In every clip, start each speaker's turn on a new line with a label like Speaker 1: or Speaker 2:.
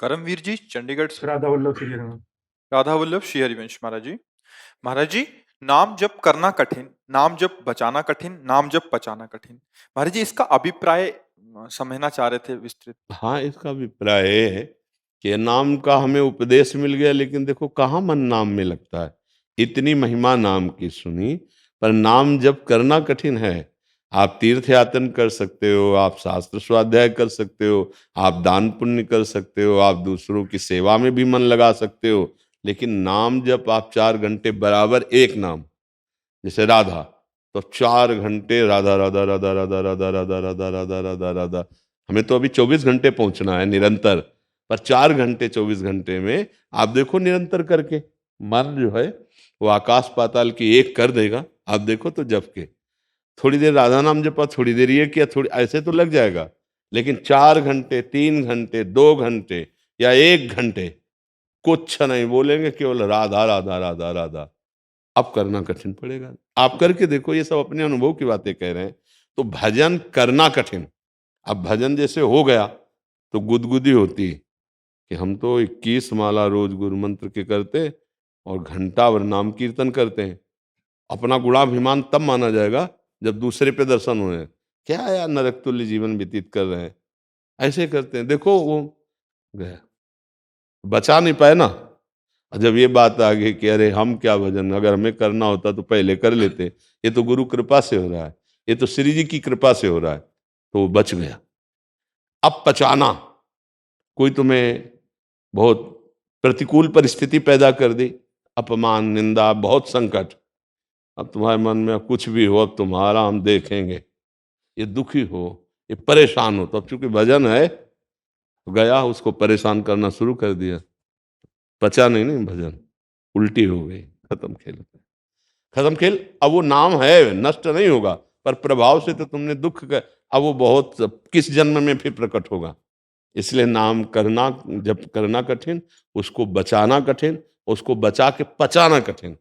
Speaker 1: करमवीर जी चंडीगढ़ से।
Speaker 2: राधा वल्लभ श्री हरिवंश।
Speaker 1: राधा वल्लभ श्री हरिवंश महाराज जी। महाराज जी, नाम जप करना कठिन, नाम जप बचाना कठिन, नाम जप पचाना कठिन। महाराज जी, इसका अभिप्राय समझना चाह रहे थे विस्तृत।
Speaker 3: हाँ, इसका अभिप्राय ये है कि नाम का हमें उपदेश मिल गया, लेकिन देखो कहाँ मन नाम में लगता है। इतनी महिमा नाम की सुनी, पर नाम जप करना कठिन है। आप तीर्थ यातन कर सकते हो, आप शास्त्र स्वाध्याय कर सकते हो, आप दान पुण्य कर सकते हो, आप दूसरों की सेवा में भी मन लगा सकते हो, लेकिन नाम जप आप 4 घंटे बराबर एक नाम, जैसे राधा, तो 4 घंटे राधा राधा राधा राधा राधा राधा राधा राधा राधा राधा। हमें तो अभी 24 घंटे पहुंचना है निरंतर, पर 4 घंटे 24 घंटे में आप देखो निरंतर करके मन जो है वो आकाश पाताल की एक कर देगा। आप देखो तो जप के थोड़ी देर राधा नाम जपा, थोड़ी देर ये किया, थोड़ी ऐसे तो लग जाएगा, लेकिन 4 घंटे 3 घंटे 2 घंटे या 1 घंटे कुछ नहीं बोलेंगे, केवल राधा राधा राधा राधा। अब करना कठिन पड़ेगा। आप करके देखो, ये सब अपने अनुभव की बातें कह रहे हैं। तो भजन करना कठिन। अब भजन जैसे हो गया तो गुदगुदी होती कि हम तो 21 माला रोज गुरु मंत्र के करते और घंटा भर नाम कीर्तन करते हैं। अपना गुणाभिमान तब माना जाएगा जब दूसरे पे दर्शन होने। क्या यार नरक तुल्य जीवन व्यतीत कर रहे हैं, ऐसे करते हैं। देखो वो गया, बचा नहीं पाए ना। और जब ये बात आ गई कि अरे हम क्या भजन, अगर हमें करना होता तो पहले कर लेते, ये तो गुरु कृपा से हो रहा है, ये तो श्री जी की कृपा से हो रहा है, तो वो बच गया। अब पचाना, कोई तुम्हें बहुत प्रतिकूल परिस्थिति पैदा कर दी, अपमान निंदा बहुत संकट, अब तुम्हारे मन में कुछ भी हो, अब तुम्हारा हम देखेंगे, ये दुखी हो, ये परेशान हो, तो अब चूंकि भजन है तो गया उसको परेशान करना शुरू कर दिया। पचा नहीं भजन, उल्टी हो गई, खत्म खेल, खत्म खेल। अब वो नाम है नष्ट नहीं होगा, पर प्रभाव से तो तुमने दुख का, अब वो बहुत किस जन्म में फिर प्रकट होगा। इसलिए नाम करना जब करना कठिन, उसको बचाना कठिन, उसको बचा के पचाना कठिन।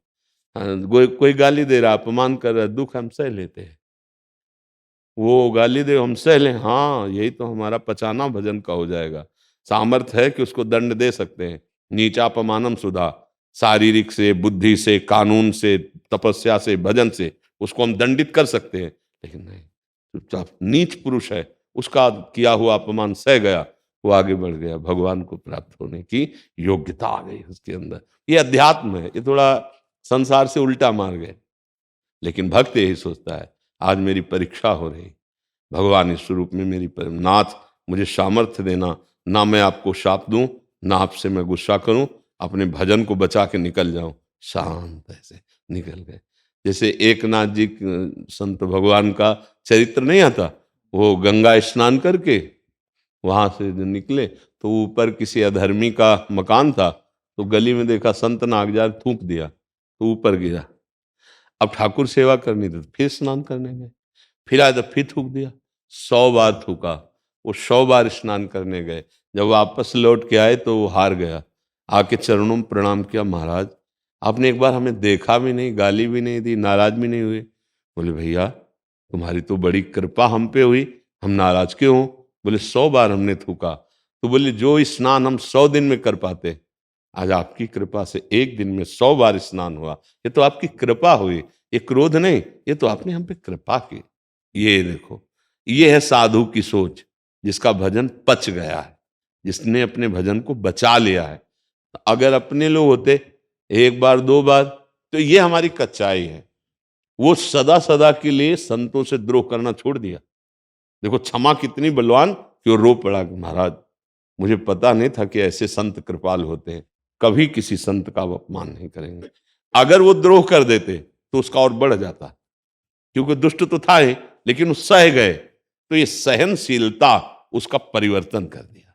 Speaker 3: हाँ, कोई गाली दे रहा, अपमान कर रहा है, दुख हम सह लेते हैं। वो गाली दे हम सह लें, हाँ यही तो हमारा पचाना भजन का हो जाएगा। सामर्थ्य है कि उसको दंड दे सकते हैं। नीचापमानम सुधा, शारीरिक से, बुद्धि से, कानून से, तपस्या से, भजन से उसको हम दंडित कर सकते हैं, लेकिन नहीं, चुपचाप नीच पुरुष है, उसका किया हुआ अपमान सह गया, वो आगे बढ़ गया, भगवान को प्राप्त होने की योग्यता आ गई उसके अंदर। ये अध्यात्म है, ये थोड़ा संसार से उल्टा मार गए, लेकिन भक्त यही सोचता है आज मेरी परीक्षा हो रही, भगवान इस स्वरूप में मेरी नाथ मुझे सामर्थ्य देना, ना मैं आपको शाप दूं, ना आपसे मैं गुस्सा करूं, अपने भजन को बचा के निकल जाऊं। शांत ऐसे निकल गए। जैसे एकनाथ जी संत भगवान का चरित्र नहीं आता, वो गंगा स्नान करके वहां से निकले तो ऊपर किसी अधर्मी का मकान था, तो गली में देखा संत नागजार, थूक दिया तो ऊपर गिरा। अब ठाकुर सेवा करनी थी, फिर स्नान करने गए, फिर आया तो फिर थूक दिया, 100 बार थूका। वो 100 बार स्नान करने गए, जब वापस लौट के आए तो वो हार गया। आके चरणों में प्रणाम किया, महाराज आपने एक बार हमें देखा भी नहीं, गाली भी नहीं दी, नाराज भी नहीं हुए। बोले भैया तुम्हारी तो बड़ी कृपा हम पे हुई, हम नाराज क्यों हो? बोले 100 बार हमने थूका। तो बोले जो स्नान हम 100 दिन में कर पाते, आज आपकी कृपा से एक दिन में 100 बार स्नान हुआ, ये तो आपकी कृपा हुई, ये क्रोध नहीं, ये तो आपने हम पे कृपा की। ये देखो, ये है साधु की सोच, जिसका भजन पच गया है, जिसने अपने भजन को बचा लिया है। अगर अपने लोग होते 1 बार 2 बार, तो ये हमारी कच्चाई है। वो सदा सदा के लिए संतों से द्रोह करना छोड़ दिया। देखो क्षमा कितनी बलवान कि वो रो पड़ा कि महाराज मुझे पता नहीं था कि ऐसे संत कृपाल होते हैं, कभी किसी संत का वो अपमान नहीं करेंगे। अगर वो द्रोह कर देते तो उसका और बढ़ जाता, क्योंकि दुष्ट तो था ही, लेकिन वो सह गए, तो ये सहनशीलता उसका परिवर्तन कर दिया।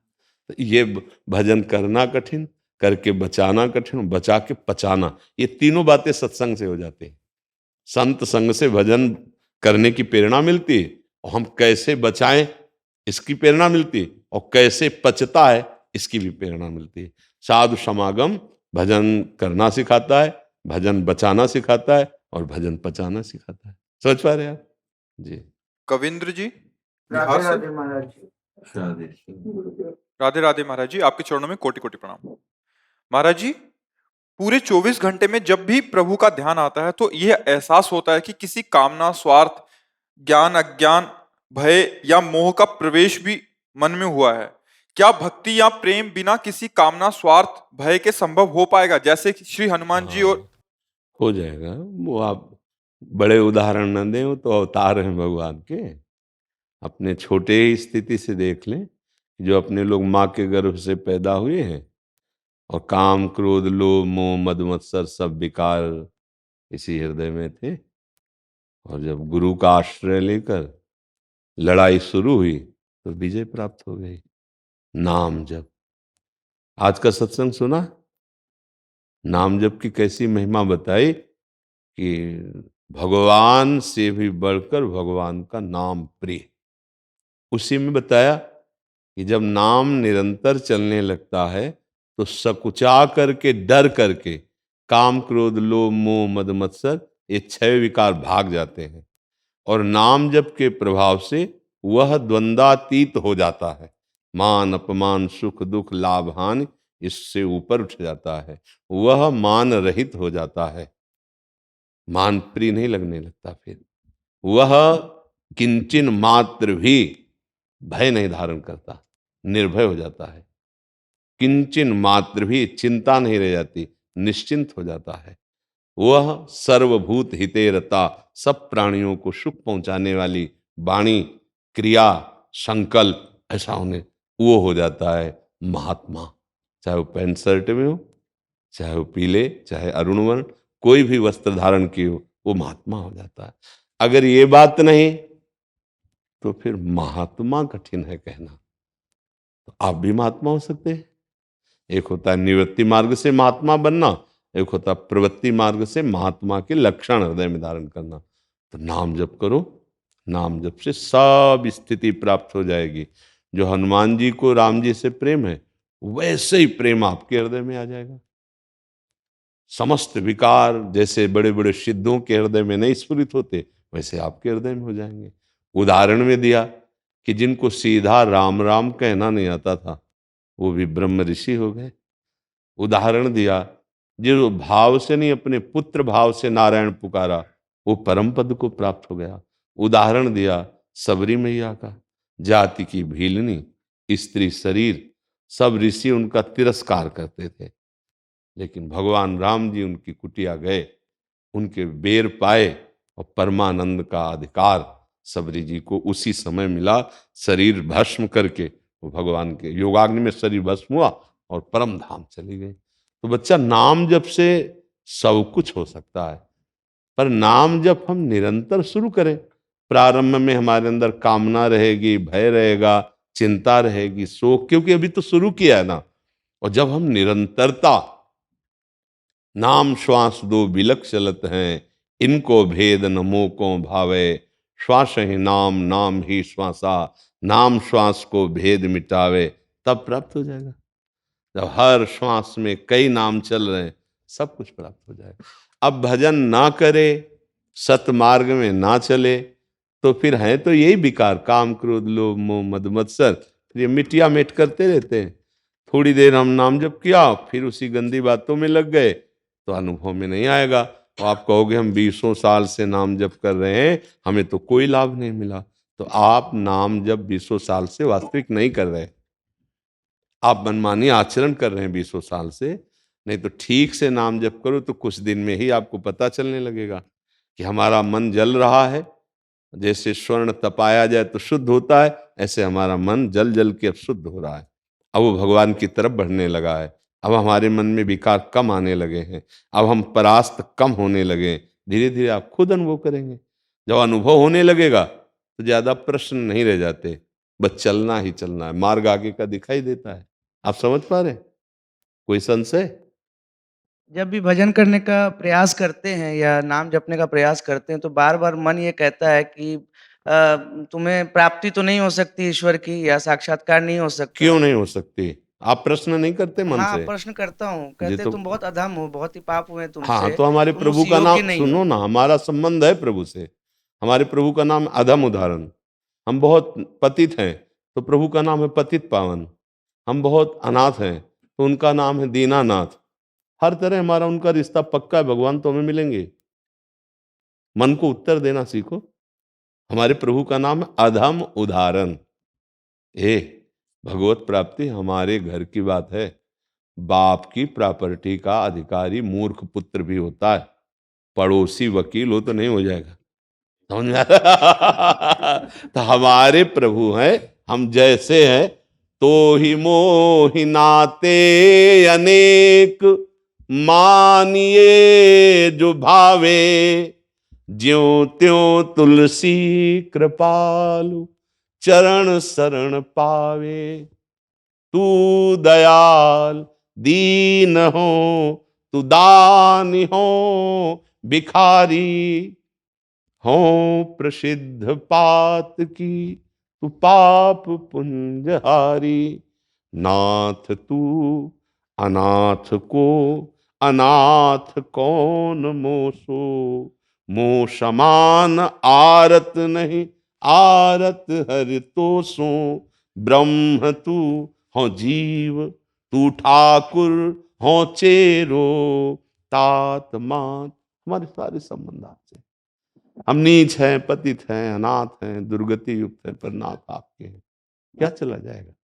Speaker 3: तो ये भजन करना कठिन, करके बचाना कठिन, बचा के पचाना, ये तीनों बातें सत्संग से हो जाती हैं। संत संग से भजन करने की प्रेरणा मिलती है, और हम कैसे बचाएं इसकी प्रेरणा मिलती है, और कैसे पचता है इसकी भी प्रेरणा मिलती है। साधु समागम भजन करना सिखाता है, भजन बचाना सिखाता है, और भजन पचाना सिखाता है। समझ पा रहे हैं आप जी?
Speaker 1: कविंद्र जी
Speaker 2: राधे
Speaker 1: बिहार से।
Speaker 2: राधे महाराज जी।
Speaker 3: शादी
Speaker 1: राधे राधे महाराज जी, आपके चरणों में कोटि कोटि प्रणाम। महाराज जी, पूरे 24 घंटे में जब भी प्रभु का ध्यान आता है तो यह एहसास होता है कि किसी कामना, स्वार्थ, ज्ञान, अज्ञान, भय या मोह का प्रवेश भी मन में हुआ है। क्या भक्ति या प्रेम बिना किसी कामना, स्वार्थ, भय के संभव हो पाएगा, जैसे कि श्री हनुमान जी और
Speaker 3: हाँ, हो जाएगा। वो आप बड़े उदाहरण न दें, वो तो अवतार हैं भगवान के। अपने छोटे ही स्थिति से देख लें, जो अपने लोग माँ के गर्भ से पैदा हुए हैं और काम, क्रोध, लोभ, मोह, मद मत्सर सब विकार इसी हृदय में थे। और जब गुरु का आश्रय लेकर लड़ाई शुरू हुई तो विजय प्राप्त हो गई। नाम जप, आज का सत्संग सुना, नाम जप की कैसी महिमा बताई कि भगवान से भी बढ़कर भगवान का नाम प्रिय। उसी में बताया कि जब नाम निरंतर चलने लगता है तो सकुचा करके, डर करके काम, क्रोध, लोभ, मोह, मद मत्सर ये 6 विकार भाग जाते हैं और नाम जप के प्रभाव से वह द्वंद्वातीत हो जाता है। मान अपमान, सुख दुख, लाभ हानि इससे ऊपर उठ जाता है। वह मान रहित हो जाता है, मान प्रिय नहीं लगने लगता। फिर वह किंचन मात्र भी भय नहीं धारण करता, निर्भय हो जाता है। किंचन मात्र भी चिंता नहीं रह जाती, निश्चिंत हो जाता है। वह सर्वभूत हिते रता, सब प्राणियों को सुख पहुंचाने वाली वाणी, क्रिया, संकल्प ऐसा होने वो हो जाता है महात्मा। चाहे वो पैंट शर्ट में हो, चाहे वो पीले, चाहे अरुण वर्ण, कोई भी वस्त्र धारण किए हो, वो महात्मा हो जाता है। अगर ये बात नहीं तो फिर महात्मा कठिन है कहना। तो आप भी महात्मा हो सकते हैं। एक होता है निवृत्ति मार्ग से महात्मा बनना, एक होता है प्रवृत्ति मार्ग से महात्मा के लक्षण हृदय में धारण करना। तो नाम जप करो, नाम जप से सब स्थिति प्राप्त हो जाएगी। जो हनुमान जी को राम जी से प्रेम है, वैसे ही प्रेम आपके हृदय में आ जाएगा। समस्त विकार जैसे बड़े बड़े सिद्धों के हृदय में नहीं स्फुरित होते, वैसे आपके हृदय में हो जाएंगे। उदाहरण में दिया कि जिनको सीधा राम राम कहना नहीं आता था, वो भी ब्रह्म ऋषि हो गए। उदाहरण दिया, जो भाव से नहीं अपने पुत्र भाव से नारायण पुकारा, वो परम पद को प्राप्त हो गया। उदाहरण दिया सबरी मैया का, जाति की भीलनी, स्त्री शरीर, सब ऋषि उनका तिरस्कार करते थे, लेकिन भगवान राम जी उनकी कुटिया गए, उनके बेर पाए और परमानंद का अधिकार सबरी जी को उसी समय मिला। शरीर भस्म करके वो भगवान के योगाग्नि में शरीर भस्म हुआ और परम धाम चली गई। तो बच्चा, नाम जप से सब कुछ हो सकता है, पर नाम जप हम निरंतर शुरू करें। प्रारंभ में हमारे अंदर कामना रहेगी, भय रहेगा, चिंता रहेगी, शोक, क्योंकि अभी तो शुरू किया है ना। और जब हम निरंतरता, नाम श्वास दो बिलक चलत हैं, इनको भेद न मोको भावे, श्वास ही नाम, नाम ही श्वासा, नाम श्वास को भेद मिटावे, तब प्राप्त हो जाएगा। जब हर श्वास में कई नाम चल रहे हैं, सब कुछ प्राप्त हो जाएगा। अब भजन ना करे, सतमार्ग में ना चले, तो फिर है तो यही विकार, काम, क्रोध, लोभ, मोह, मद मत्सर, फिर ये मिटिया मेट करते रहते हैं। थोड़ी देर हम नाम जप किया, फिर उसी गंदी बातों में लग गए, तो अनुभव में नहीं आएगा। तो आप कहोगे हम 20 साल से नाम जप कर रहे हैं, हमें तो कोई लाभ नहीं मिला। तो आप नाम जप 20 साल से वास्तविक नहीं कर रहे, आप मनमानी आचरण कर रहे हैं 20 साल से। नहीं तो ठीक से नाम जप करो तो कुछ दिन में ही आपको पता चलने लगेगा कि हमारा मन जल रहा है। जैसे स्वर्ण तपाया जाए तो शुद्ध होता है, ऐसे हमारा मन जल जल के अब शुद्ध हो रहा है। अब वो भगवान की तरफ बढ़ने लगा है। अब हमारे मन में विकार कम आने लगे हैं, अब हम परास्त कम होने लगे। धीरे धीरे आप खुद अनुभव करेंगे। जब अनुभव होने लगेगा तो ज्यादा प्रश्न नहीं रह जाते, बस चलना ही चलना है, मार्ग आगे का दिखाई देता है। आप समझ पा रहे हैं? कोई संशय?
Speaker 2: जब भी भजन करने का प्रयास करते हैं या नाम जपने का प्रयास करते हैं, तो बार-बार मन ये कहता है कि तुम्हें प्राप्ति तो नहीं हो सकती ईश्वर की या साक्षात्कार नहीं हो सकता।
Speaker 3: क्यों नहीं हो सकती? आप प्रश्न नहीं करते मन
Speaker 2: हाँ,
Speaker 3: से?
Speaker 2: प्रश्न करता हूँ।
Speaker 3: ये
Speaker 2: कहते हैं
Speaker 3: तो,
Speaker 2: तुम बहुत अधम हो, बहुत ही पाप हुए
Speaker 3: हाँ,
Speaker 2: तुमसे,
Speaker 3: तो हमारे
Speaker 2: तुम
Speaker 3: प्रभु
Speaker 2: उस
Speaker 3: का
Speaker 2: योग्य
Speaker 3: नाम
Speaker 2: नहीं
Speaker 3: सुनो
Speaker 2: हो।
Speaker 3: ना, हमारा संबंध है प्रभु से। हमारे प्रभु का नाम अधम उदाहरण। हम बहुत पतित हैं, तो प्रभु का नाम है पतित पावन। हम बहुत अनाथ हैं तो उनका नाम है दीनानाथ। हर तरह हमारा उनका रिश्ता पक्का है, भगवान तो हमें मिलेंगे। मन को उत्तर देना सीखो। हमारे प्रभु का नाम है अधम उदाहरण। ए भगवत प्राप्ति हमारे घर की बात है। बाप की प्रॉपर्टी का अधिकारी मूर्ख पुत्र भी होता है, पड़ोसी वकील हो तो नहीं हो जाएगा। समझ में आ रहा? तो हमारे प्रभु हैं, हम जैसे हैं तो ही मोहि नाते अनेक, मानिए जो भावे, ज्यों त्यों तुलसी कृपालु, चरण शरण पावे। तू दयाल दीन हो, तू दानी हो, भिखारी हो प्रसिद्ध पात की, तू पाप पुंजहारी। नाथ तू अनाथ को अनाथ कौन मोसो, मो समान आरत नहीं, आरत हर तो सो। ब्रह्म तू हो जीव, तू ठाकुर हो चेरो, तात मात। हमारे सारे संबंध आपसे। हम नीच हैं, पतित हैं, अनाथ हैं, दुर्गति युक्त हैं, पर नाथ आपके हैं। क्या चला जाएगा?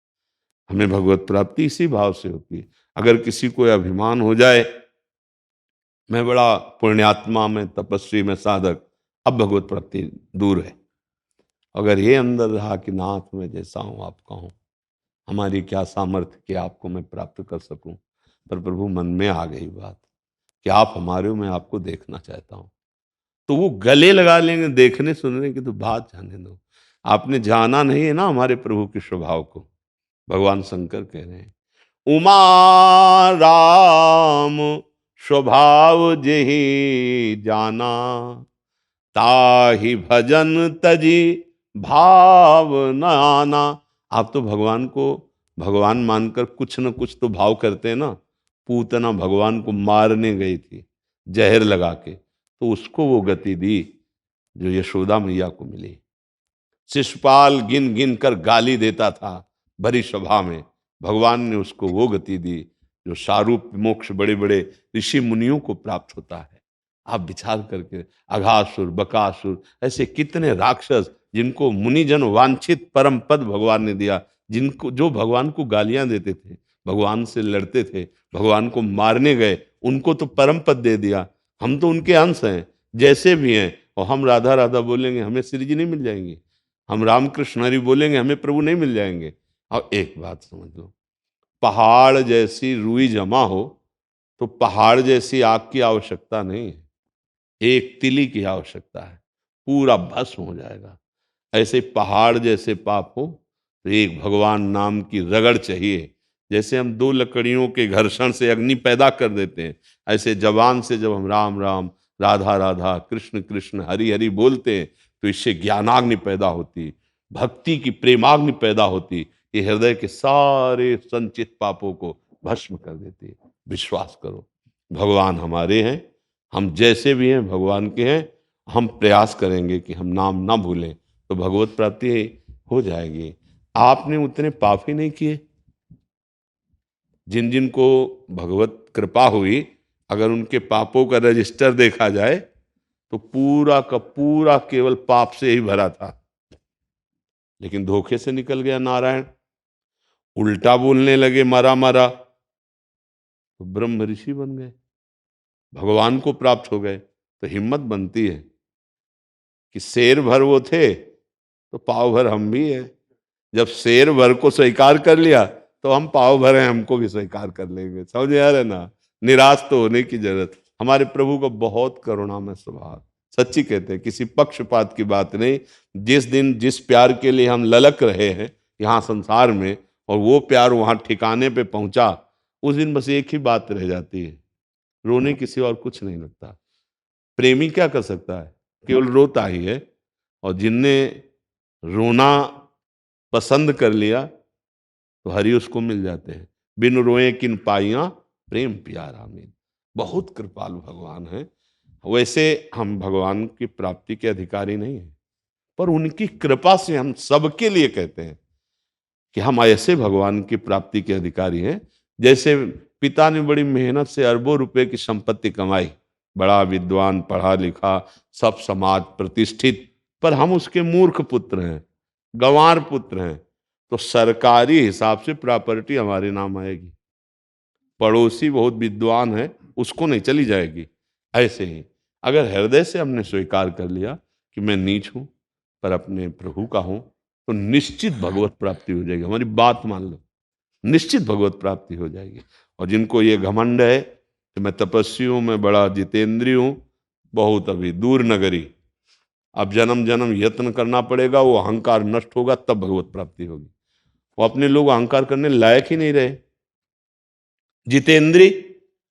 Speaker 3: हमें भगवत प्राप्ति इसी भाव से होती है। अगर किसी को अभिमान हो जाए मैं बड़ा पुण्यात्मा, मैं तपस्वी, मैं साधक, अब भगवत प्राप्ति दूर है। अगर ये अंदर रहा कि नाथ मैं जैसा हूं आपका हूं, हमारी क्या सामर्थ्य कि आपको मैं प्राप्त कर सकूं, पर प्रभु मन में आ गई बात कि आप हमारे हो, मैं आपको देखना चाहता हूं, तो वो गले लगा लेंगे। देखने सुनने की तो बात जाने दो, आपने जाना नहीं है ना हमारे प्रभु के स्वभाव को। भगवान शंकर कह रहे हैं उमा राम स्वभाव जेहि जाना, ताहि भजन तजी भाव न आना। आप तो भगवान को भगवान मानकर कुछ न कुछ तो भाव करते हैं ना। पूतना भगवान को मारने गई थी जहर लगा के, तो उसको वो गति दी जो यशोदा मैया को मिली। शिशुपाल गिन गिन कर गाली देता था भरी सभा में, भगवान ने उसको वो गति दी जो सारूप मोक्ष बड़े बड़े ऋषि मुनियों को प्राप्त होता है। आप विचार करके, अघासुर, बकासुर, ऐसे कितने राक्षस जिनको मुनिजन वांछित परम पद भगवान ने दिया, जिनको जो भगवान को गालियां देते थे, भगवान से लड़ते थे, भगवान को मारने गए, उनको तो परम पद दे दिया। हम तो उनके अंश हैं, जैसे भी हैं। और हम राधा राधा बोलेंगे हमें श्री जी नहीं मिल जाएंगे, हम रामकृष्ण हरि बोलेंगे हमें प्रभु नहीं मिल जाएंगे। और एक बात समझ लो, पहाड़ जैसी रुई जमा हो तो पहाड़ जैसी आग की आवश्यकता नहीं है, एक तिली की आवश्यकता है, पूरा भस्म हो जाएगा। ऐसे पहाड़ जैसे पाप हो तो एक भगवान नाम की रगड़ चाहिए। जैसे हम दो लकड़ियों के घर्षण से अग्नि पैदा कर देते हैं, ऐसे जबान से जब हम राम राम, राधा राधा, कृष्ण कृष्ण, हरि हरि बोलते हैं तो इससे ज्ञानाग्नि पैदा होती, भक्ति की प्रेमाग्नि पैदा होती। ये हृदय के सारे संचित पापों को भस्म कर देती है। विश्वास करो, भगवान हमारे हैं, हम जैसे भी हैं भगवान के हैं। हम प्रयास करेंगे कि हम नाम ना भूलें तो भगवत प्राप्ति हो जाएगी। आपने उतने पाप ही नहीं किए। जिन जिन को भगवत कृपा हुई, अगर उनके पापों का रजिस्टर देखा जाए तो पूरा का पूरा केवल पाप से ही भरा था, लेकिन धोखे से निकल गया नारायण। उल्टा बोलने लगे मरा मरा तो ब्रह्म ऋषि बन गए, भगवान को प्राप्त हो गए। तो हिम्मत बनती है कि शेर भर वो थे तो पाव भर हम भी हैं। जब शेर भर को स्वीकार कर लिया तो हम पाव भर हैं, हमको भी स्वीकार कर लेंगे। समझ आ रहा है ना? निराश तो होने की जरूरत। हमारे प्रभु का बहुत करुणामय स्वभाव, सच्ची कहते हैं, किसी पक्षपात की बात नहीं। जिस दिन जिस प्यार के लिए हम ललक रहे हैं यहाँ संसार में, और वो प्यार वहां ठिकाने पे पहुंचा, उस दिन बस एक ही बात रह जाती है, रोने की सिवा और कुछ नहीं लगता। प्रेमी क्या कर सकता है? केवल रोता ही है। और जिनने रोना पसंद कर लिया तो हरि उसको मिल जाते हैं। बिन रोए किन पाइया प्रेम प्यारा मीन। बहुत कृपालु भगवान है। वैसे हम भगवान की प्राप्ति के अधिकारी नहीं हैं, पर उनकी कृपा से हम सबके लिए कहते हैं कि हम ऐसे भगवान की प्राप्ति के अधिकारी हैं। जैसे पिता ने बड़ी मेहनत से अरबों रुपए की संपत्ति कमाई, बड़ा विद्वान, पढ़ा लिखा, सब समाज प्रतिष्ठित, पर हम उसके मूर्ख पुत्र हैं, गंवार पुत्र हैं, तो सरकारी हिसाब से प्रॉपर्टी हमारे नाम आएगी। पड़ोसी बहुत विद्वान है, उसको नहीं चली जाएगी। ऐसे ही अगर हृदय से हमने स्वीकार कर लिया कि मैं नीच हूं पर अपने प्रभु का हूं, तो निश्चित भगवत प्राप्ति हो जाएगी। हमारी बात मान लो, निश्चित भगवत प्राप्ति हो जाएगी। और जिनको ये घमंड है कि मैं तपस्वी हूं, मैं बड़ा जितेंद्रिय हूं, बहुत अभी दूर नगरी, अब जन्म जन्म यत्न करना पड़ेगा, वो अहंकार नष्ट होगा तब भगवत प्राप्ति होगी। वो अपने लोग अहंकार करने लायक ही नहीं रहे। जितेंद्रिय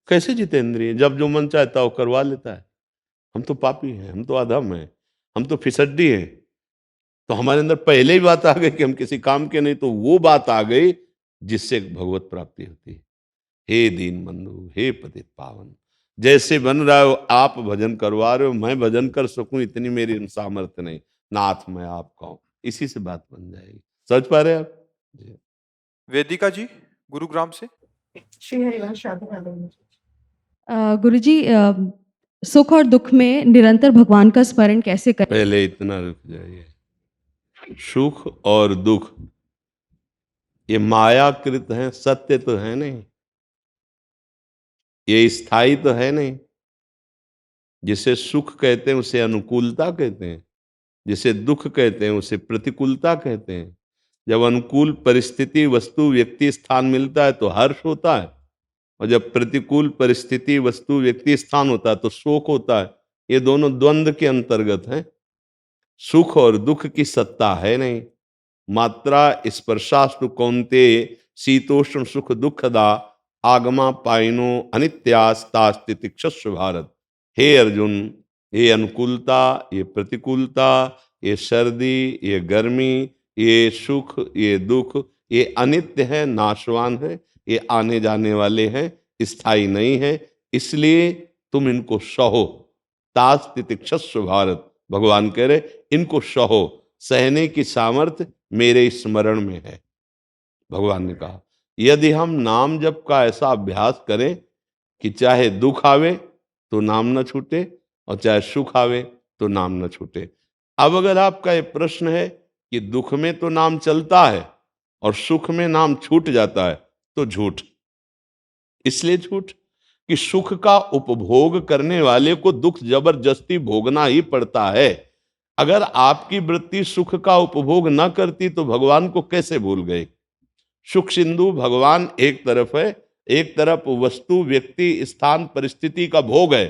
Speaker 3: कैसे जितेंद्रिय? जब जो मन चाहता वो करवा लेता है। हम तो पापी हैं, हम तो अधम हैं, हम तो फिसड्डी हैं। तो हमारे अंदर पहले ही बात आ गई कि हम किसी काम के नहीं, तो वो बात आ गई जिससे भगवत प्राप्ति होती है। हे दीन बंधु, हे पतित पावन, जैसे बन रहा हो आप भजन करवा रहे हो, मैं भजन कर सकूं इतनी मेरी सामर्थ्य नहीं, नाथ मैं आपका हूं। इसी से बात बन जाएगी। समझ पा रहे हैं आप जी।
Speaker 1: वेदिका जी गुरुग्राम से।
Speaker 4: श्री हरिवंश राधे राधे।
Speaker 5: गुरुजी, सुख और दुख में निरंतर भगवान का स्मरण कैसे करें?
Speaker 3: पहले इतना रुक जाइए। सुख और दुख ये मायाकृत हैं, सत्य तो है नहीं, ये स्थायी तो है नहीं। जिसे सुख कहते हैं उसे अनुकूलता कहते हैं, जिसे दुख कहते हैं उसे प्रतिकूलता कहते हैं। जब अनुकूल परिस्थिति, वस्तु, व्यक्ति, स्थान मिलता है तो हर्ष होता है, और जब प्रतिकूल परिस्थिति, वस्तु, व्यक्ति, स्थान होता है तो शोक होता है। ये दोनों द्वंद्व के अंतर्गत हैं। सुख और दुख की सत्ता है नहीं। मात्रा स्पर्शास्तु कौन्ते शीतोष्ण सुख दुखदा आगमा पाइनो अनित्यास्तास्तितिक्षस्व भारत। हे अर्जुन, ये अनुकूलता, ये प्रतिकूलता, ये सर्दी, ये गर्मी, ये सुख, ये दुख, ये अनित्य है, नाशवान है, ये आने जाने वाले हैं, स्थायी नहीं है। इसलिए तुम इनको सहो। तास्तितिक्षस्व भारत, भगवान कह रहे इनको सहो। सहने की सामर्थ्य मेरे स्मरण में है। भगवान ने कहा यदि हम नाम जप का ऐसा अभ्यास करें कि चाहे दुख आवे तो नाम न छूटे, और चाहे सुख आवे तो नाम न छूटे। अब अगर आपका ये प्रश्न है कि दुख में तो नाम चलता है और सुख में नाम छूट जाता है, तो झूठ। इसलिए झूठ कि सुख का उपभोग करने वाले को दुख जबरदस्ती भोगना ही पड़ता है। अगर आपकी वृत्ति सुख का उपभोग न करती तो भगवान को कैसे भूल गए? सुख सिंधु भगवान एक तरफ है, एक तरफ वस्तु, व्यक्ति, स्थान, परिस्थिति का भोग है।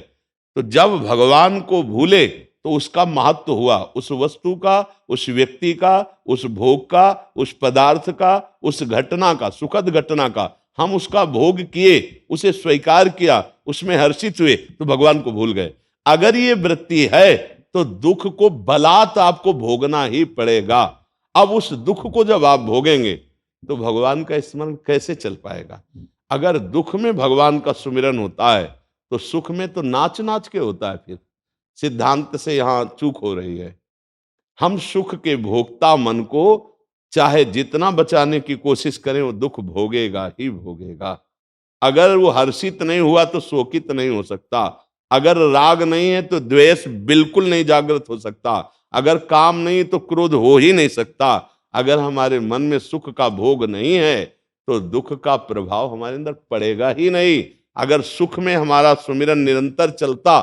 Speaker 3: तो जब भगवान को भूले तो उसका महत्व हुआ, उस वस्तु का, उस व्यक्ति का, उस भोग का, उस पदार्थ का, उस घटना का, सुखद घटना का हम उसका भोग किए, उसे स्वीकार किया, उसमें हर्षित हुए, तो भगवान को भूल गए। अगर ये वृत्ति है तो दुख को बलात् आपको भोगना ही पड़ेगा। अब उस दुख को जब आप भोगेंगे तो भगवान का स्मरण कैसे चल पाएगा? अगर दुख में भगवान का सुमिरन होता है तो सुख में तो नाच नाच के होता है। फिर सिद्धांत से यहां चूक हो रही है। हम सुख के भोक्ता मन को चाहे जितना बचाने की कोशिश करें, वो दुख भोगेगा ही भोगेगा। अगर वो हर्षित नहीं हुआ तो शोकित नहीं हो सकता। अगर राग नहीं है तो द्वेष बिल्कुल नहीं जागृत हो सकता। अगर काम नहीं तो क्रोध हो ही नहीं सकता। अगर हमारे मन में सुख का भोग नहीं है तो दुख का प्रभाव हमारे अंदर पड़ेगा ही नहीं। अगर सुख में हमारा सुमिरन निरंतर चलता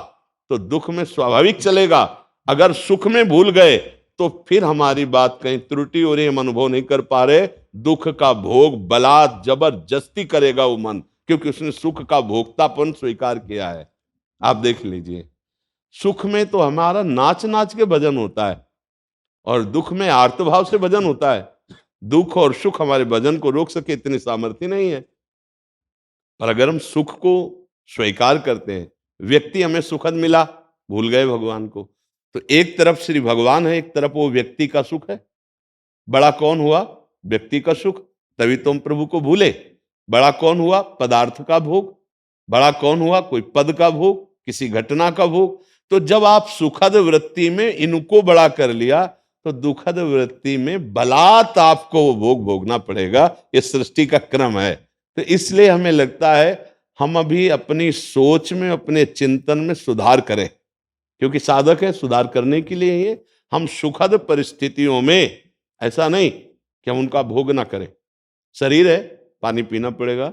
Speaker 3: तो दुख में स्वाभाविक चलेगा। अगर सुख में भूल गए तो फिर हमारी बात कहीं त्रुटि हो रही है, हम अनुभव नहीं कर पा रहे। दुख का भोग बलात् जबरदस्ती करेगा वो मन, क्योंकि उसने सुख का भोक्तापन स्वीकार किया है। आप देख लीजिए, सुख में तो हमारा नाच नाच के भजन होता है और दुख में आर्तभाव से भजन होता है। दुख और सुख हमारे भजन को रोक सके इतनी सामर्थ्य नहीं है। पर अगर हम सुख को स्वीकार करते हैं, व्यक्ति हमें सुखद मिला, भूल गए भगवान को, तो एक तरफ श्री भगवान है, एक तरफ वो व्यक्ति का सुख है। बड़ा कौन हुआ? व्यक्ति का सुख, तभी तुम प्रभु को भूले। बड़ा कौन हुआ? पदार्थ का भोग। बड़ा कौन हुआ? कोई पद का भोग, किसी घटना का भोग। तो जब आप सुखद वृत्ति में इनको बड़ा कर लिया तो दुखद वृत्ति में बलात् आपको वो भोग भोगना पड़ेगा। ये सृष्टि का क्रम है। तो इसलिए हमें लगता है हम अभी अपनी सोच में, अपने चिंतन में सुधार करें, क्योंकि साधक है सुधार करने के लिए ये। हम सुखद परिस्थितियों में ऐसा नहीं कि हम उनका भोग ना करें। शरीर है, पानी पीना पड़ेगा,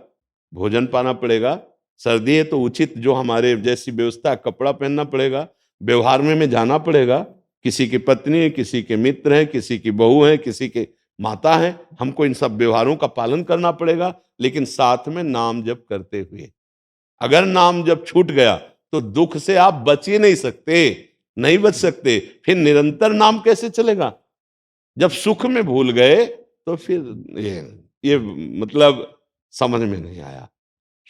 Speaker 3: भोजन पाना पड़ेगा, सर्दी है तो उचित जो हमारे जैसी व्यवस्था है, कपड़ा पहनना पड़ेगा, व्यवहार में जाना पड़ेगा। किसी की पत्नी है, किसी के मित्र है, किसी की बहू है, किसी के माता है, हमको इन सब व्यवहारों का पालन करना पड़ेगा, लेकिन साथ में नाम जप करते हुए। अगर नाम जप छूट गया तो दुख से आप बच ही नहीं सकते, नहीं बच सकते। फिर निरंतर नाम कैसे चलेगा? जब सुख में भूल गए तो फिर ये मतलब समझ में नहीं आया।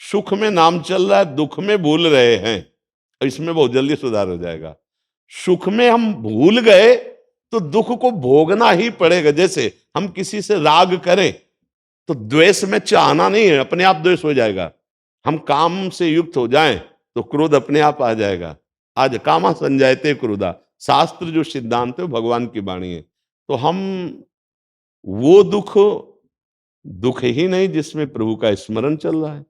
Speaker 3: सुख में नाम चल रहा है, दुख में भूल रहे हैं, इसमें बहुत जल्दी सुधार हो जाएगा। सुख में हम भूल गए तो दुख को भोगना ही पड़ेगा। जैसे हम किसी से राग करें तो द्वेष में चाहना नहीं है, अपने आप द्वेष हो जाएगा। हम काम से युक्त हो जाएं तो क्रोध अपने आप आ जाएगा। आज कामा संजायते क्रोधा, शास्त्र जो सिद्धांत है भगवान की वाणी है। तो हम वो दुख ही नहीं जिसमें प्रभु का स्मरण चल रहा है,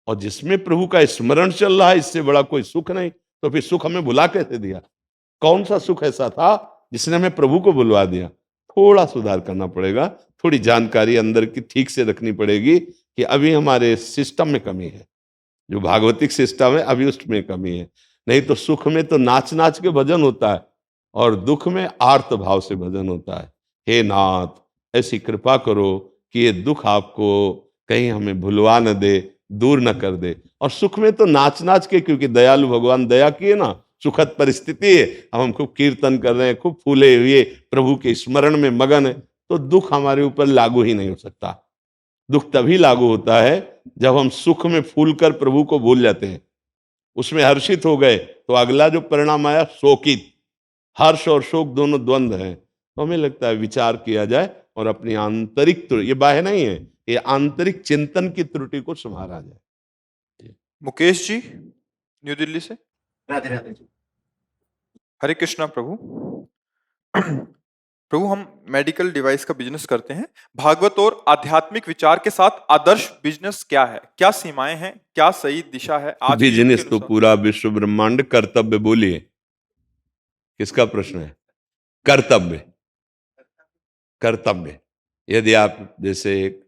Speaker 3: और जिसमें प्रभु का स्मरण चल रहा है इससे बड़ा कोई सुख नहीं। तो फिर सुख हमें भुला कैसे दिया? कौन सा सुख ऐसा था जिसने हमें प्रभु को बुलवा दिया? थोड़ा सुधार करना पड़ेगा, थोड़ी जानकारी अंदर की ठीक से रखनी पड़ेगी कि अभी हमारे सिस्टम में कमी है, जो भागवतिक सिस्टम है अभी उसमें कमी है। नहीं तो सुख में तो नाच नाच के भजन होता है और दुख में आर्त भाव से भजन होता है। हे नाथ, ऐसी कृपा करो कि ये दुख आपको कहीं हमें भुलवा न दे, दूर न कर दे। और सुख में तो नाच नाच के, क्योंकि दयालु भगवान दया किए ना, सुखद परिस्थिति है, अब हम खूब कीर्तन कर रहे हैं, खूब फूले हुए प्रभु के स्मरण में मगन है, तो दुख हमारे ऊपर लागू ही नहीं हो सकता। दुख तभी लागू होता है जब हम सुख में फूल कर प्रभु को भूल जाते हैं, उसमें हर्षित हो गए तो अगला जो परिणाम आया शोकित। हर्ष और शोक दोनों द्वंद्व हैं। तो हमें लगता है विचार किया जाए और अपनी आंतरिक ये बाह्य नहीं है, ये आंतरिक चिंतन की त्रुटि को संभाला जाए।
Speaker 1: मुकेश जी न्यू दिल्ली से।
Speaker 6: राधे राधे जी।
Speaker 1: हरे कृष्णा प्रभु। प्रभु, हम मेडिकल डिवाइस का बिजनेस करते हैं। भागवत और आध्यात्मिक विचार के साथ आदर्श बिजनेस क्या है? क्या सीमाएं हैं? क्या सही दिशा है आज के युग के
Speaker 3: बिजनेस तो
Speaker 1: अनुसार?
Speaker 3: पूरा विश्व ब्रह्मांड कर्तव्य बोलिए, किसका प्रश्न है? कर्तव्य, कर्तव्य। यदि आप जैसे एक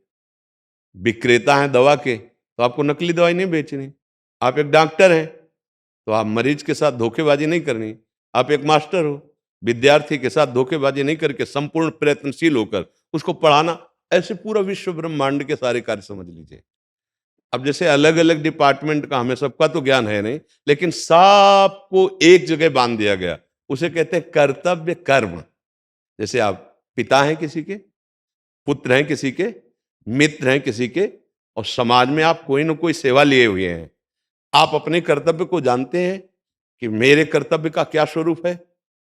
Speaker 3: विक्रेता हैं दवा के, तो आपको नकली दवाई नहीं बेचनी। आप एक डॉक्टर हैं तो आप मरीज के साथ धोखेबाजी नहीं करनी। आप एक मास्टर हो, विद्यार्थी के साथ धोखेबाजी नहीं करके संपूर्ण प्रयत्नशील होकर उसको पढ़ाना। ऐसे पूरा विश्व ब्रह्मांड के सारे कार्य समझ लीजिए। अब जैसे अलग अलग डिपार्टमेंट का हमें सबका तो ज्ञान है नहीं, लेकिन सबको एक जगह बांध दिया गया, उसे कहते हैं कर्तव्य कर्म। जैसे आप पिता हैं किसी के, पुत्र हैं किसी के, मित्र हैं किसी के, और समाज में आप कोई ना कोई सेवा लिए हुए हैं। आप अपने कर्तव्य को जानते हैं कि मेरे कर्तव्य का क्या स्वरूप है,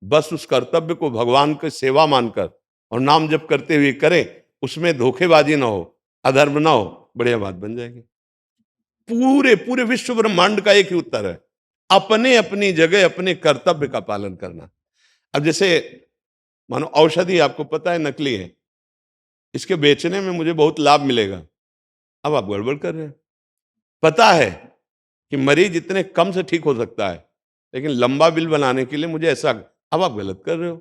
Speaker 3: बस उस कर्तव्य को भगवान की सेवा मानकर और नाम जप करते हुए करें, उसमें धोखेबाजी ना हो, अधर्म ना हो, बढ़िया बात बन जाएगी। पूरे पूरे विश्व ब्रह्मांड का एक ही उत्तर है, अपने अपनी जगह अपने कर्तव्य का पालन करना। अब जैसे मानो औषधि आपको पता है नकली है, इसके बेचने में मुझे बहुत लाभ मिलेगा, अब आप गड़बड़ कर रहे हैं। पता है कि मरीज इतने कम से ठीक हो सकता है, लेकिन लंबा बिल बनाने के लिए मुझे ऐसा, अब आप गलत कर रहे हो।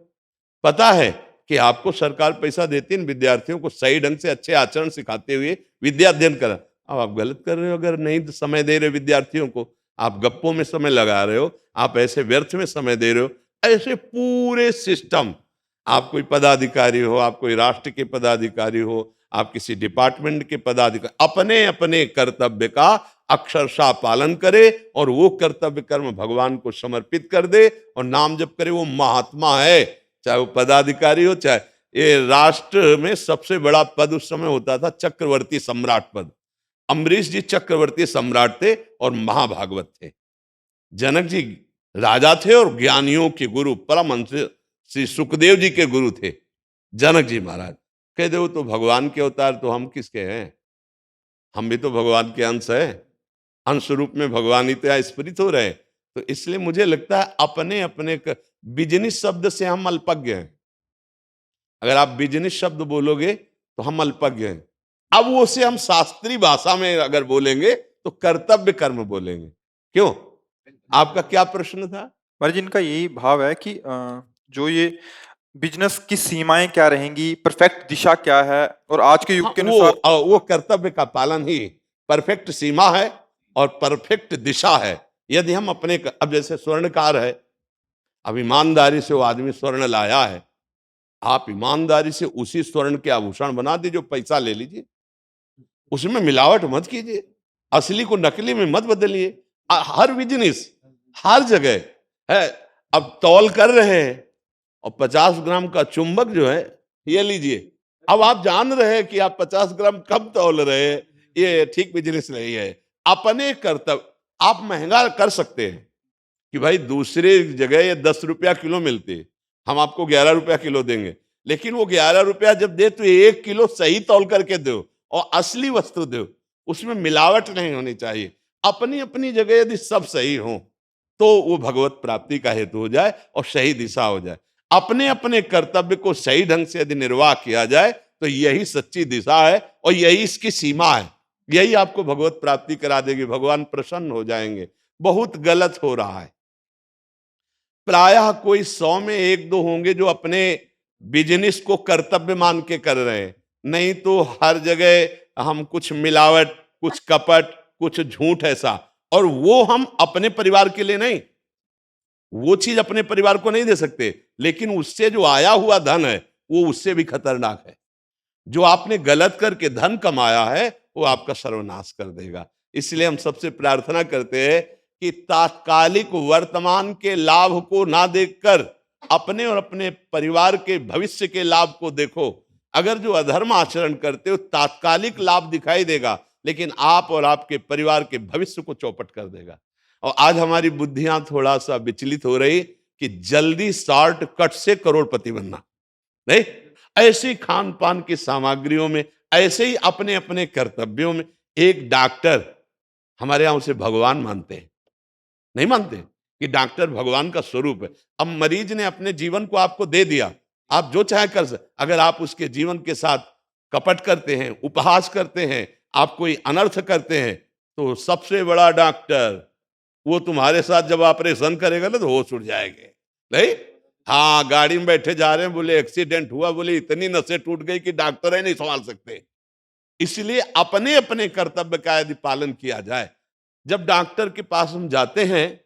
Speaker 3: पता है कि आपको सरकार पैसा देती है विद्यार्थियों को सही ढंग से अच्छे आचरण सिखाते हुए विद्या अध्ययन करा, अब आप गलत कर रहे हो। अगर नहीं समय दे रहे विद्यार्थियों को, आप गप्पों में समय लगा रहे हो, आप ऐसे व्यर्थ में समय दे रहे हो। ऐसे पूरे सिस्टम, आप कोई पदाधिकारी हो, आप कोई राष्ट्र के पदाधिकारी हो, आप किसी डिपार्टमेंट के पदाधिकारी, अपने अपने कर्तव्य का अक्षरशः पालन करे और वो कर्तव्य कर्म भगवान को समर्पित कर दे और नाम जप करे। वो महात्मा है, चाहे वो पदाधिकारी हो, चाहे ये राष्ट्र में सबसे बड़ा पद उस समय होता था चक्रवर्ती सम्राट पद। अम्बरीश जी चक्रवर्ती सम्राट थे और महाभागवत थे। जनक जी राजा थे और ज्ञानियों के गुरु परमहंस श्री सुखदेव जी के गुरु थे जनक जी महाराज। कह दो तो भगवान के अवतार, तो हम किसके हैं? हम भी तो भगवान के अंश हैं, अंश रूप में भगवान ही तो यहाँ स्फुरित हो रहे हैं। तो इसलिए मुझे लगता है अपने अपने बिजनेस शब्द से हम अल्पज्ञ हैं। अगर आप बिजनेस शब्द बोलोगे तो हम अल्पज्ञ हैं। अब वो से हम शास्त्रीय भाषा में अगर बोलेंगे तो कर्तव्य कर्म बोलेंगे। क्यों? आपका क्या प्रश्न था?
Speaker 1: महाराज जी, इनका यही भाव है कि जो ये बिजनेस की सीमाएं क्या रहेंगी, परफेक्ट दिशा क्या है, और आज के
Speaker 3: हाँ,
Speaker 1: युग के अनुसार
Speaker 3: वो कर्तव्य का पालन ही परफेक्ट सीमा है और परफेक्ट दिशा है। यदि हम अपने अब जैसे स्वर्णकार है, अब ईमानदारी से वो आदमी स्वर्ण लाया है, आप ईमानदारी से उसी स्वर्ण के आभूषण बना दीजिए, जो पैसा ले लीजिए, उसमें मिलावट मत कीजिए, असली को नकली में मत बदलिए। हर बिजनेस हर जगह है। अब तौल कर रहे हैं और 50 ग्राम का चुंबक जो है ये लीजिए, अब आप जान रहे हैं कि आप 50 ग्राम कम तौल रहे हैं, ये ठीक बिजनेस नहीं है। अपने कर्तव्य आप महंगा कर सकते हैं कि भाई दूसरे जगह ये 10 रुपया किलो मिलते, हम आपको 11 रुपया किलो देंगे, लेकिन वो 11 रुपया जब दे तो 1 किलो सही तौल करके दो और असली वस्तु दो, उसमें मिलावट नहीं होनी चाहिए। अपनी अपनी जगह यदि सब सही हो तो वो भगवत प्राप्ति का हेतु हो जाए और सही दिशा हो जाए। अपने अपने कर्तव्य को सही ढंग से यदि निर्वाह किया जाए तो यही सच्ची दिशा है और यही इसकी सीमा है। यही आपको भगवत प्राप्ति करा देगी, भगवान प्रसन्न हो जाएंगे। बहुत गलत हो रहा है। प्रायः कोई 100 में 1-2 होंगे जो अपने बिजनेस को कर्तव्य मान के कर रहे हैं, नहीं तो हर जगह हम कुछ मिलावट, कुछ कपट, कुछ झूठ ऐसा, और वो हम अपने परिवार के लिए नहीं, वो चीज अपने परिवार को नहीं दे सकते, लेकिन उससे जो आया हुआ धन है वो उससे भी खतरनाक है। जो आपने गलत करके धन कमाया है वो आपका सर्वनाश कर देगा। इसलिए हम सबसे प्रार्थना करते हैं कि तात्कालिक वर्तमान के लाभ को ना देखकर अपने और अपने परिवार के भविष्य के लाभ को देखो। अगर जो अधर्म आचरण करते हो तात्कालिक लाभ दिखाई देगा, लेकिन आप और आपके परिवार के भविष्य को चौपट कर देगा। और आज हमारी बुद्धियां थोड़ा सा विचलित हो रही कि जल्दी शॉर्टकट से करोड़पति बनना नहीं, ऐसी खान पान की सामग्रियों में, ऐसे ही अपने अपने कर्तव्यों में। एक डॉक्टर हमारे यहां उसे भगवान मानते हैं, नहीं मानते कि डॉक्टर भगवान का स्वरूप है। अब मरीज ने अपने जीवन को आपको दे दिया, आप जो चाहे कर सकते। अगर आप उसके जीवन के साथ कपट करते हैं, उपहास करते हैं, आप कोई अनर्थ करते हैं, तो सबसे बड़ा डॉक्टर वो तुम्हारे साथ जब ऑपरेशन करेगा ना तो होश उड़ जाएंगे। नहीं, हाँ, गाड़ी में बैठे जा रहे हैं, बोले एक्सीडेंट हुआ, बोले इतनी नसें टूट गई कि डॉक्टर ही नहीं संभाल सकते। इसलिए अपने अपने कर्तव्य का यदि पालन किया जाए, जब डॉक्टर के पास हम जाते हैं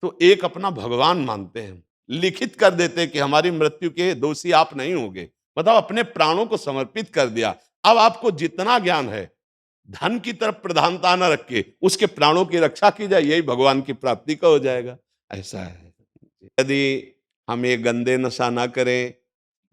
Speaker 3: तो एक अपना भगवान मानते हैं, लिखित कर देते हैं कि हमारी मृत्यु के दोषी आप नहीं होंगे, मतलब अपने प्राणों को समर्पित कर दिया। अब आपको जितना ज्ञान है, धन की तरफ प्रधानता न रख के उसके प्राणों की रक्षा की जाए, यही भगवान की प्राप्ति का हो जाएगा। ऐसा है। यदि हम ये गंदे नशा ना करें,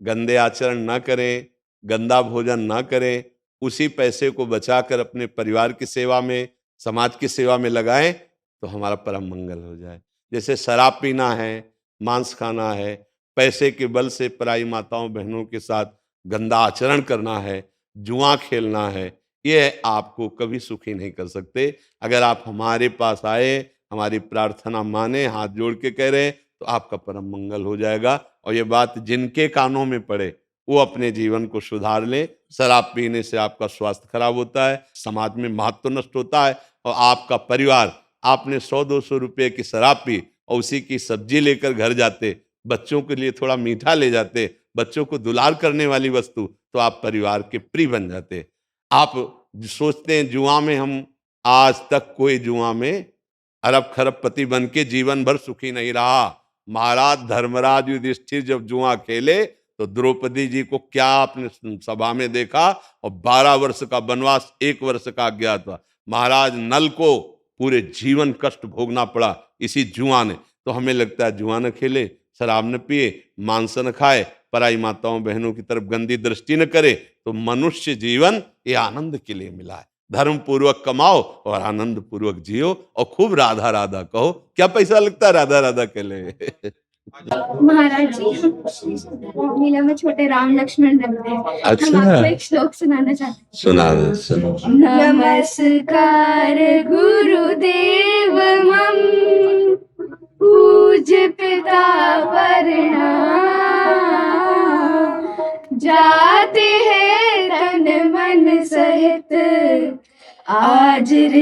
Speaker 3: गंदे आचरण ना करें, गंदा भोजन ना करें, उसी पैसे को बचाकर अपने परिवार की सेवा में, समाज की सेवा में लगाएं तो हमारा परम मंगल हो जाए। जैसे शराब पीना है, मांस खाना है, पैसे के बल से पराई माताओं बहनों के साथ गंदा आचरण करना है, जुआ खेलना है, ये आपको कभी सुखी नहीं कर सकते। अगर आप हमारे पास आए, हमारी प्रार्थना माने, हाथ जोड़ के कह रहे हैं, तो आपका परम मंगल हो जाएगा। और ये बात जिनके कानों में पड़े वो अपने जीवन को सुधार ले। शराब पीने से आपका स्वास्थ्य खराब होता है, समाज में महत्व नष्ट होता है, और आपका परिवार, आपने 100-200 रुपये की शराब पी और उसी की सब्जी लेकर घर जाते, बच्चों के लिए थोड़ा मीठा ले जाते, बच्चों को दुलार करने वाली वस्तु, तो आप परिवार के प्रिय बन जाते। आप सोचते हैं जुआ में, हम आज तक कोई जुआ में अरब खरबपति बन के जीवन भर सुखी नहीं रहा। महाराज धर्मराज युधिष्ठिर जब जुआ खेले तो द्रौपदी जी को क्या आपने सभा में देखा, और 12 वर्ष का वनवास, 1 वर्ष का अज्ञातवास। महाराज नल को पूरे जीवन कष्ट भोगना पड़ा इसी जुआ ने। तो हमें लगता है जुआ न खेले, शराब न पिए, मांस न खाए, पराई माताओं बहनों की तरफ गंदी दृष्टि न करे, तो मनुष्य जीवन ये आनंद के लिए मिला है। धर्म पूर्वक कमाओ और आनंद पूर्वक जियो और खूब राधा राधा कहो। क्या पैसा लगता है राधा राधा के लिए?
Speaker 6: महाराज जी, लीला में छोटे राम लक्ष्मण रखते हैं।
Speaker 3: अच्छा।
Speaker 6: हम आपको एक श्लोक सुनाना चाहते हैं।
Speaker 3: सुनो।
Speaker 6: नमस्कार गुरुदेव मम पूज्य पिता प्रणाम,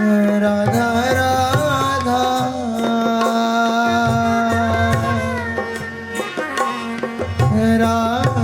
Speaker 7: राधा राधा राधा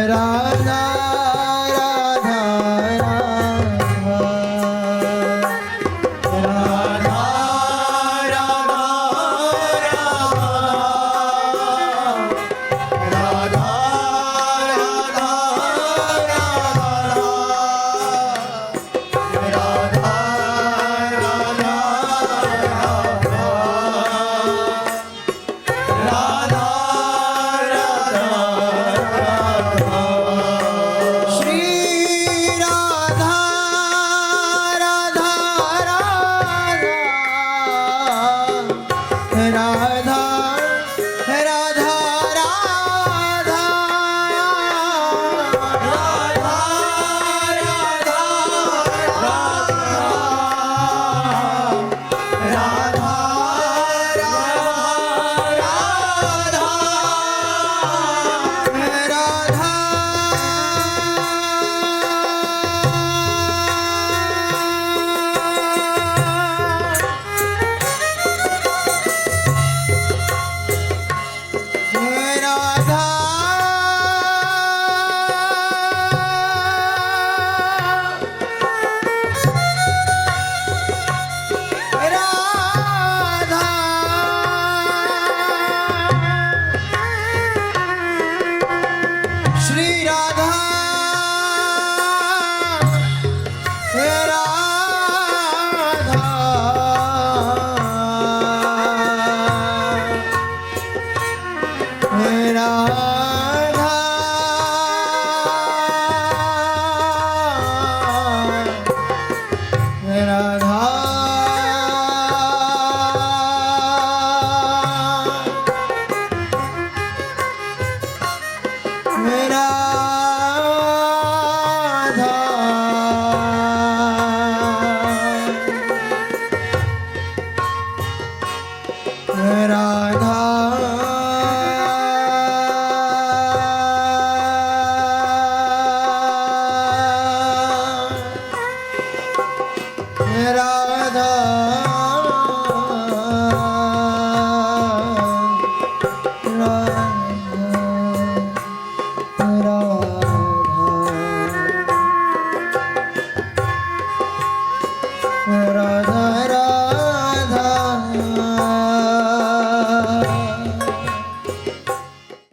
Speaker 7: राधा राधा